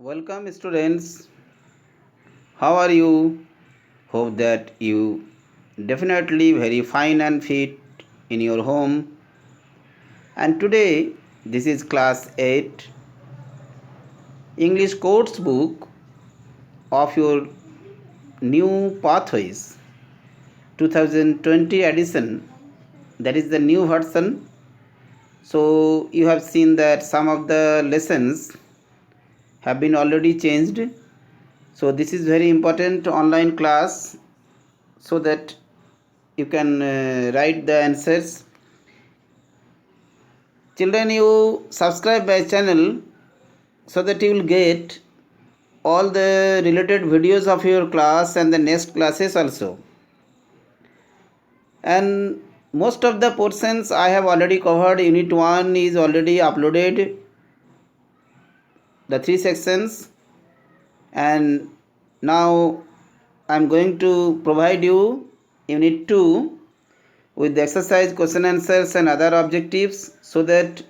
Welcome, students. How are you? Hope that you definitely very fine and fit in your home. And today, this is class 8 English course book of your new pathways 2020 edition. That is the new version. So you have seen that some of the lessons have been already changed. So this is very important online class so that you can write the answers. Children, you subscribe my channel so that you will get all the related videos of your class and the next classes also. And most of the portions I have already covered. Unit 1 is already uploaded, the 3 sections, and now I am going to provide you Unit 2 with the exercise, question answers and other objectives so that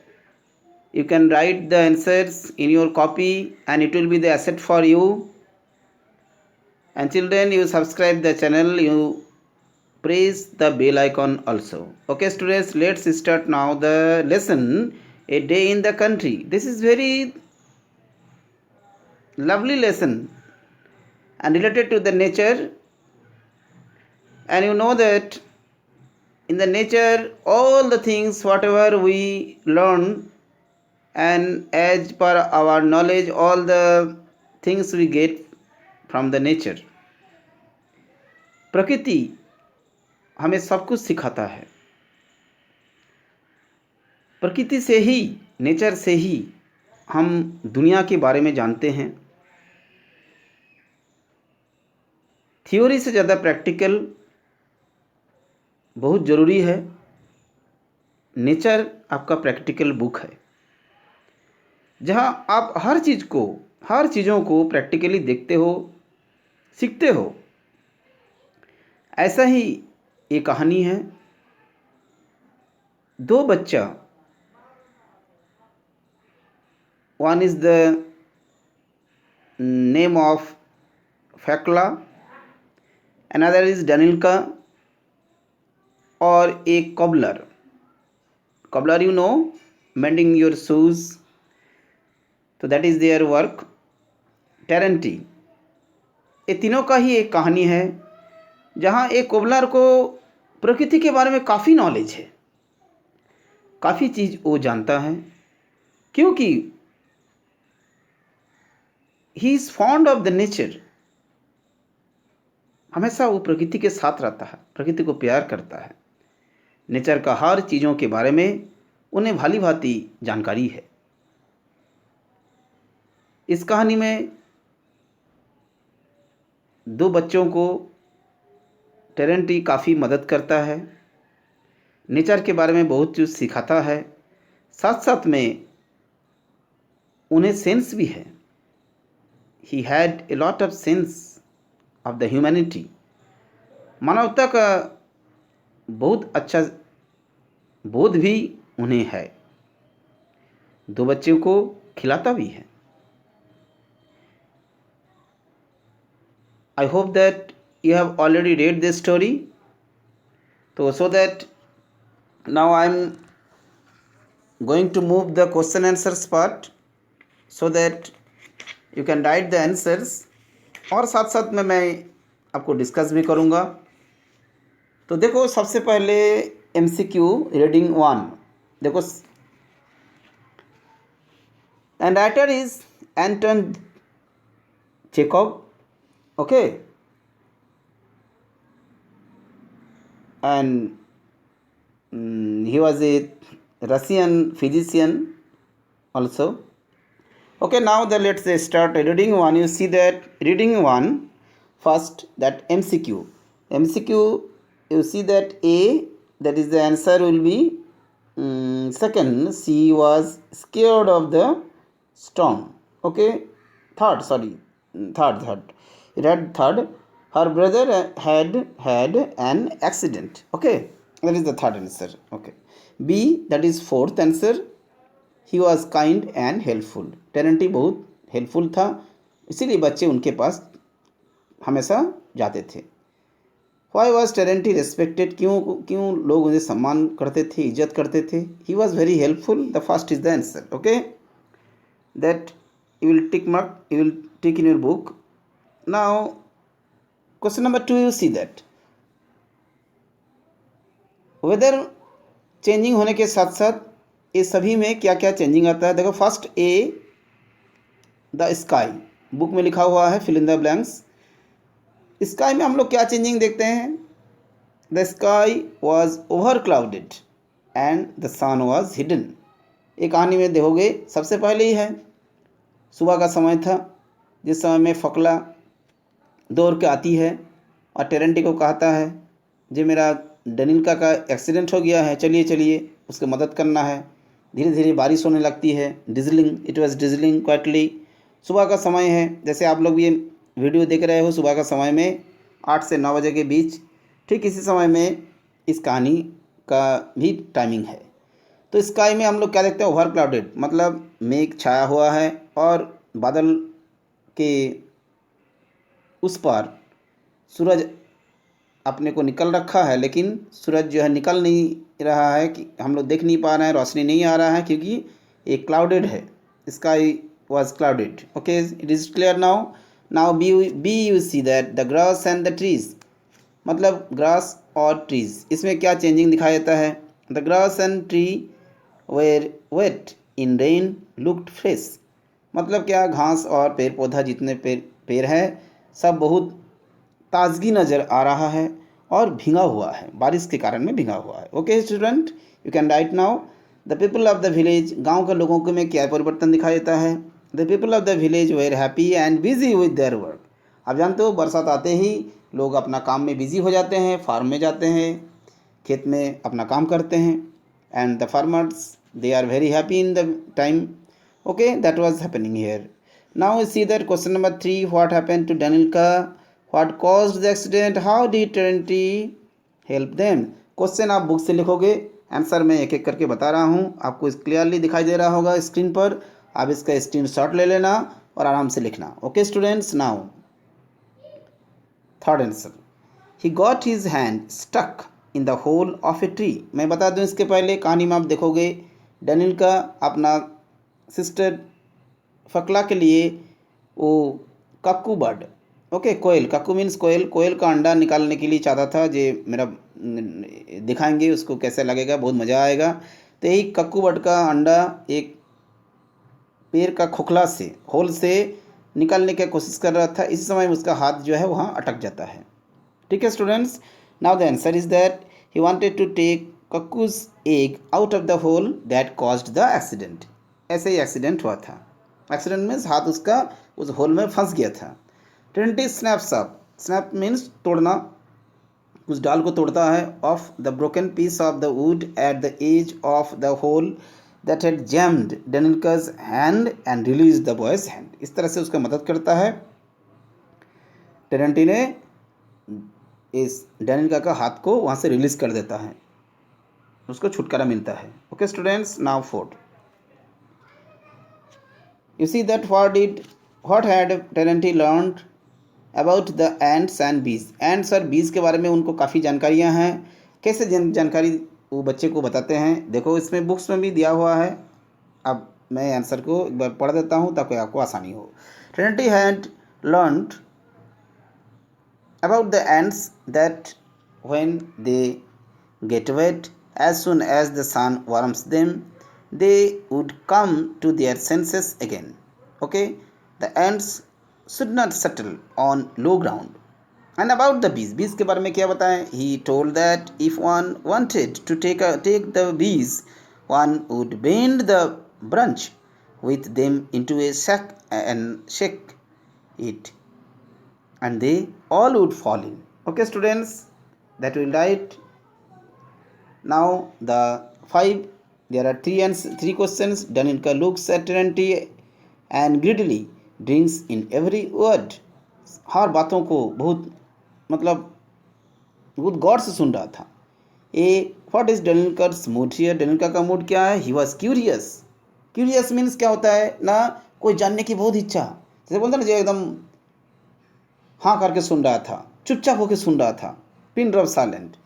you can write the answers in your copy and it will be the asset for you. And children, you subscribe the channel, you press the bell icon also. Okay students, let's start now the lesson, a day in the country. This is very lovely lesson and related to the nature. And you know that in the nature all the things whatever we learn and as per our knowledge all the things we get from the nature. प्रकृति हमें सब कुछ सिखाता है. प्रकृति से ही, nature से ही हम दुनिया के बारे में जानते हैं. थ्योरी से ज़्यादा प्रैक्टिकल बहुत ज़रूरी है. नेचर आपका प्रैक्टिकल बुक है जहाँ आप हर चीज़ों को प्रैक्टिकली देखते हो, सीखते हो. ऐसा ही एक कहानी है. दो बच्चा, one is the name of फैकला, अनदर इज़ डनिल्का, और एक cobbler. Cobbler you know, mending your shoes, तो that is their work. Terenty. ये तीनों का ही एक कहानी है जहाँ एक कोबलर को प्रकृति के बारे में काफ़ी नॉलेज है, काफ़ी चीज़ वो जानता है क्योंकि he is fond of the nature. हमेशा वो प्रकृति के साथ रहता है, प्रकृति को प्यार करता है. नेचर का हर चीज़ों के बारे में उन्हें भाली भांति जानकारी है. इस कहानी में दो बच्चों को टेरेंटी काफ़ी मदद करता है, नेचर के बारे में बहुत चीज़ सिखाता है, साथ साथ में उन्हें सेंस भी है. He had a lot of sense of the humanity. मानवता का बहुत अच्छा बोध भी उन्हें है. दो बच्चों को खिलाता भी है. I hope that you have already read this story. So that now I am going to move the question answers part so that you can write the answers. और साथ साथ में मैं आपको डिस्कस भी करूँगा. तो देखो, सबसे पहले MCQ रीडिंग 1. देखो, and writer is Anton Chekhov. Okay, and he was a Russian physician also. Okay, now let's start reading 1. You see that reading 1 first, that MCQ. You see that A, that is the answer will be second, she was scared of the storm. Okay, third. Read third, her brother had an accident. Okay, that is the third answer. Okay, B, that is fourth answer, he was kind and helpful. टेरेंटी बहुत helpful था, इसीलिए बच्चे उनके पास हमेशा जाते थे। Why was टेरेंटी respected, क्यों क्यों लोग उन्हें सम्मान करते थे, इज्जत करते थे? He was very helpful, the first is the answer. Okay, that you will tick mark, you will tick in your book. Now question number 2, you see that whether changing होने के साथ साथ ये सभी में क्या क्या चेंजिंग आता है। देखो first A the sky, book में लिखा हुआ है fill in the blanks. Sky में हम लोग क्या चेंजिंग देखते हैं? The sky was over clouded and the sun was hidden. ये कहानी में देखोगे सबसे पहले ही है, सुबह का समय था जिस समय में फकला दौड़ के आती है और टेरेंटी को कहता है जी मेरा डेनिल्का का एक्सीडेंट हो गया है, चलिए चलिए उसकी मदद करना है। धीरे धीरे बारिश होने लगती है, dazzling, it was dazzling quietly. सुबह का समय है, जैसे आप लोग ये वीडियो देख रहे हो, सुबह का समय में 8 से 9 बजे के बीच, ठीक इसी समय में इस कहानी का भी टाइमिंग है। तो स्काई में हम लोग क्या देखते हैं? ओवर क्लाउडेड, मतलब मेघ छाया हुआ है और बादल के उस पार सूरज अपने को निकल रखा है, लेकिन सूरज जो है निकल नहीं रहा है, कि हम लोग देख नहीं पा रहे हैं, रोशनी नहीं आ रहा है क्योंकि ये क्लाउडेड है। Sky was clouded. Okay, it is clear now. Now B you see that the grass and the trees, मतलब ग्रास और ट्रीज, इसमें क्या चेंजिंग दिखाई देता है? The grass and tree were wet in rain looked fresh, मतलब क्या, घास और पेड़ पौधा जितने पेड़ है सब बहुत ताजगी नज़र आ रहा है और भींगा हुआ है, बारिश के कारण में भींगा हुआ है। Okay student, you can write now. The people of the village, गांव के लोगों के में क्या परिवर्तन दिखाई देता है? The people of the village were happy and busy with their work. आप जानते हो बरसात आते ही लोग अपना काम में बिजी हो जाते हैं, फार्म में जाते हैं, खेत में अपना काम करते हैं। And the farmers they are very happy in the time. Okay, that was happening here. Now we see that question number 3, what happened to Danilka, what caused the accident, how did Terenty help them. Question आप book से लिखोगे, answer मैं एक एक करके बता रहा हूँ, आपको क्लियरली दिखाई दे रहा होगा स्क्रीन पर। आप इसका स्क्रीनशॉट ले लेना और आराम से लिखना। Okay students, now third answer, he got his hand stuck in the hole of a tree. मैं बता दूं इसके पहले, कहानी में आप देखोगे डेनिल्का अपना सिस्टर फकला के लिए वो कक्कू बर्ड, ओके कोयल, कक्कू मीन्स कोयल, कोयल का अंडा निकालने के लिए चाहता था। जे मेरा दिखाएंगे उसको कैसे लगेगा, बहुत मज़ा आएगा। तो यही कक्कू बर्ड का अंडा एक पेड़ का खोखला से, होल से निकालने की कोशिश कर रहा था। इस समय उसका हाथ जो है वहाँ अटक जाता है। ठीक है students, now the answer is that he wanted to take cuckoo's egg out of the hole that caused the accident. ऐसे ही एक्सीडेंट हुआ था। एक्सीडेंट मीन्स हाथ उसका उस होल में फंस गया था। Terenty snaps up, snap means तोड़ना, उस डाल को तोड़ता है, off the broken piece of the wood at the edge of the hole that had jammed Danilka's hand and release the boy's hand. इस तरह से उसका मदद करता है। टेरेंटी ने इस डेनिल्का का हाथ को वहाँ से रिलीज कर देता है, उसको छुटकारा मिलता है। Okay students, now fourth, you see that what had Terenty learned about the ants and bees. Ants और बीज के बारे में उनको काफ़ी जानकारियाँ हैं। कैसे जानकारी वो बच्चे को बताते हैं, देखो इसमें बुक्स में भी दिया हुआ है। अब मैं आंसर को एक बार पढ़ देता हूँ ताकि आपको आसानी हो। Terenty had learned about the ants that when they get wet as soon as the sun warms them they would come to their senses again. Okay, the ants should not settle on low ground. And about the bees, bees के बारे में क्या बताएं? He told that if one wanted to take the bees, one would bend the branch with them into a sack and shake it, and they all would fall in. Okay students, that will write. Now the 5, there are 3 questions. Danica looks at Terenty and greedily drinks in every word. हर बातों को बहुत मतलब बहुत गौर से सुन रहा था। ए what is डेनिल्का's mood here, डेनिल्का का mood क्या है? He was curious. Curious means क्या होता है ना, कोई जानने की बहुत इच्छा, जैसे बोलते हैं ना, जो एकदम हाँ करके सुन रहा था, चुपचाप होकर सुन रहा था, पिन ड्रॉप साइलेंट,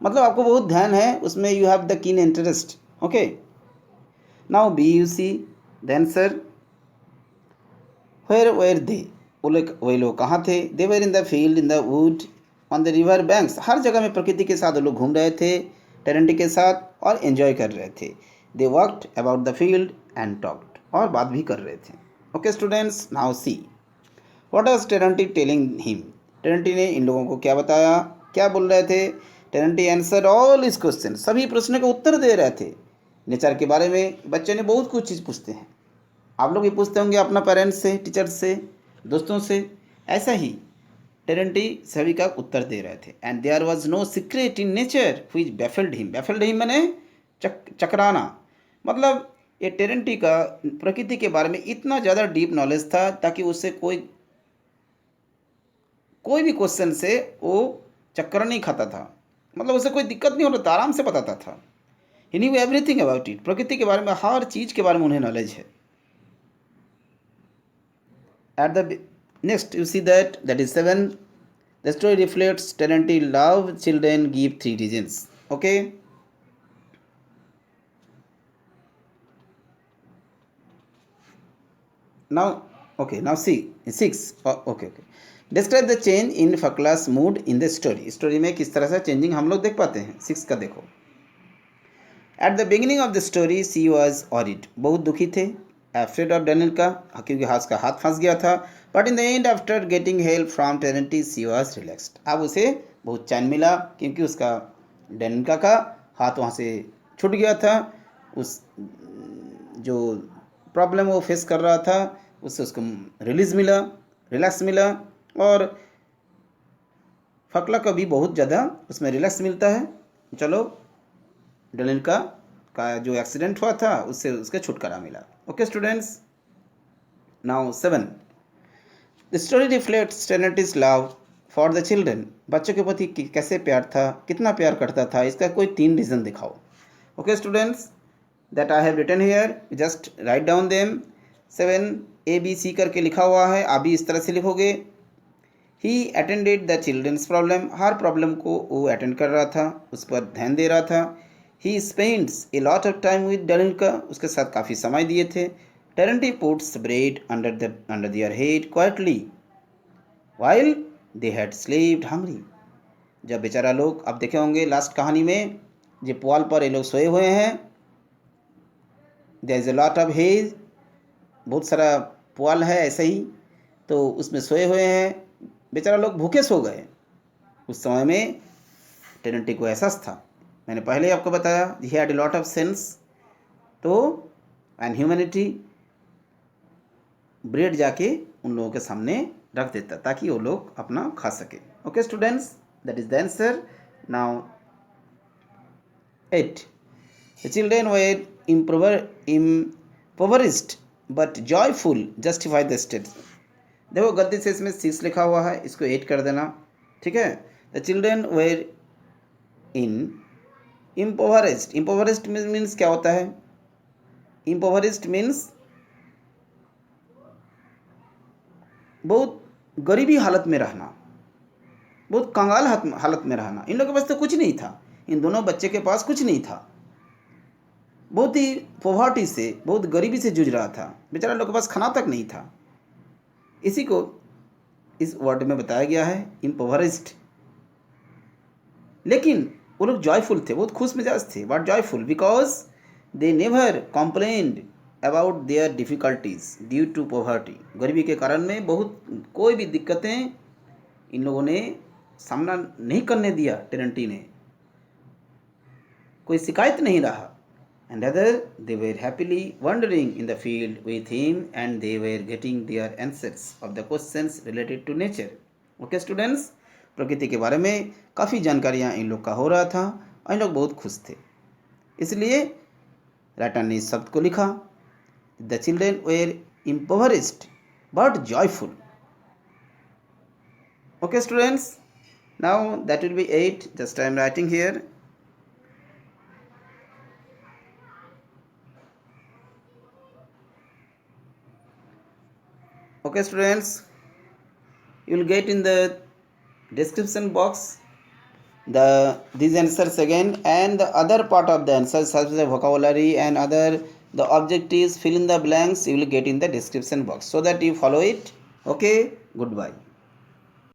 मतलब आपको बहुत ध्यान है उसमें, you have the keen interest. Okay, now B you see the answer. Where were they, वो लोग, वही लोग कहाँ थे? They were in the field, in the wood, on the river banks. हर जगह में प्रकृति के साथ वो लोग घूम रहे थे, टेरेंटी के साथ, और एंजॉय कर रहे थे. They worked about the field and talked, और बात भी कर रहे थे. Okay students, now see what was Terenty telling him. Terenty ने इन लोगों को क्या बताया, क्या बोल रहे थे? टेरेंटी आंसर ऑल इस क्वेश्चन, सभी प्रश्नों के उत्तर दे रहे थे. नेचर के बारे में बच्चे ने बहुत कुछ चीज़ पूछते हैं, आप लोग भी पूछते होंगे अपना पेरेंट्स से, टीचर्स से, दोस्तों से. ऐसा ही टेरेंटी सभी का उत्तर दे रहे थे. And there was no secret in nature which baffled him. Baffled him मैंने चकराना, मतलब ये टेरेंटी का प्रकृति के बारे में इतना ज़्यादा डीप नॉलेज था ताकि उससे कोई भी क्वेश्चन से वो चक्कर नहीं खाता था, मतलब उसे कोई दिक्कत नहीं होता था, आराम से बताता था. ही न्यू एवरीथिंग अबाउट इट, प्रकृति के बारे में हर चीज़ के बारे में उन्हें नॉलेज है. At the next, you see that is 7. The story reflects Terenti love children give 3 reasons. Okay. Now, okay. Now see 6. Oh, okay. Describe the change in Fakla's mood in the story. Story में किस तरह से changing हम लोग देख पाते हैं. 6 का देखो. At the beginning of the story, she was worried. बहुत दुखी थे. Afraid of Daniel का, क्योंकि उसका हाथ फंस गया था. But in the end, after getting help from Terenti, she was relaxed. अब उसे बहुत चैन मिला क्योंकि उसका डेनिका का हाथ वहाँ से छूट गया था. उस जो प्रॉब्लम वो फेस कर रहा था उससे उसको रिलीज मिला, रिलैक्स मिला. और फकला का भी बहुत ज़्यादा उसमें रिलैक्स मिलता है. चलो, डेनिका का जो एक्सीडेंट हुआ था उससे उसके छुटकारा मिला. Okay students, now 7. The story reflects Terenty's love for the children. बच्चों के प्रति कैसे प्यार था, कितना प्यार करता था, इसका कोई 3 रीज़न दिखाओ. Okay students, that I have written here, just write down them. 7 ABC करके लिखा हुआ है, आप भी इस तरह से लिखोगे. He attended the children's problem, हर प्रॉब्लम को वो अटेंड कर रहा था, उस पर ध्यान दे रहा था. He spends a lot of time with Danika, उसके साथ काफ़ी समय दिए थे. Terenty puts bread under their head quietly while they had slept hungry. जब बेचारा लोग, आप देखे होंगे लास्ट कहानी में, जो पुआल पर ये लोग सोए हुए हैं, there is a lot of hays, बहुत सारा पुआल है ऐसे ही, तो उसमें सोए हुए हैं, बेचारा लोग भूखे सो गए. उस समय में टेरेंटी को एहसास था, मैंने पहले आपको बताया, he had a lot of sense. तो एंड ह्यूमैनिटी ब्रेड जाके उन लोगों के सामने रख देता ताकि वो लोग अपना खा सके. Okay students, that is the answer. Now 8. The children were impoverished but joyful justify the state. देखो गलती से इसमें 6 लिखा हुआ है, इसको 8 कर देना, ठीक है. The children were in impoverished. impoverished means क्या होता है? impoverished मीन्स बहुत गरीबी हालत में रहना, बहुत कंगाल हालत में रहना. इन लोगों के पास तो कुछ नहीं था, इन दोनों बच्चे के पास कुछ नहीं था, बहुत ही पोवर्टी से, बहुत गरीबी से जूझ रहा था, बेचारा लोग के पास खाना तक नहीं था. इसी को इस वर्ड में बताया गया है, impoverished. लेकिन वो लोग जॉयफुल थे, बहुत खुश मिजाज थे. But joyful because they never complained about their difficulties due to poverty. गरीबी के कारण में बहुत कोई भी दिक्कतें इन लोगों ने सामना नहीं करने दिया. टेरेंटी ने कोई शिकायत नहीं रहा. And other they were happily wandering in the field with him and they were getting their answers of the questions related to nature. Okay students, प्रकृति के बारे में काफ़ी जानकारियाँ इन लोग का हो रहा था और इन लोग बहुत खुश थे. इसलिए राइटर ने इस शब्द को लिखा, the children were impoverished but joyful. Okay students, now that will be 8, just I am writing here. Okay students, you will get in the description box these answers again, and the other part of the answers such as the vocabulary and other the objectives, fill in the blanks, you will get in the description box so that you follow it. Okay, goodbye.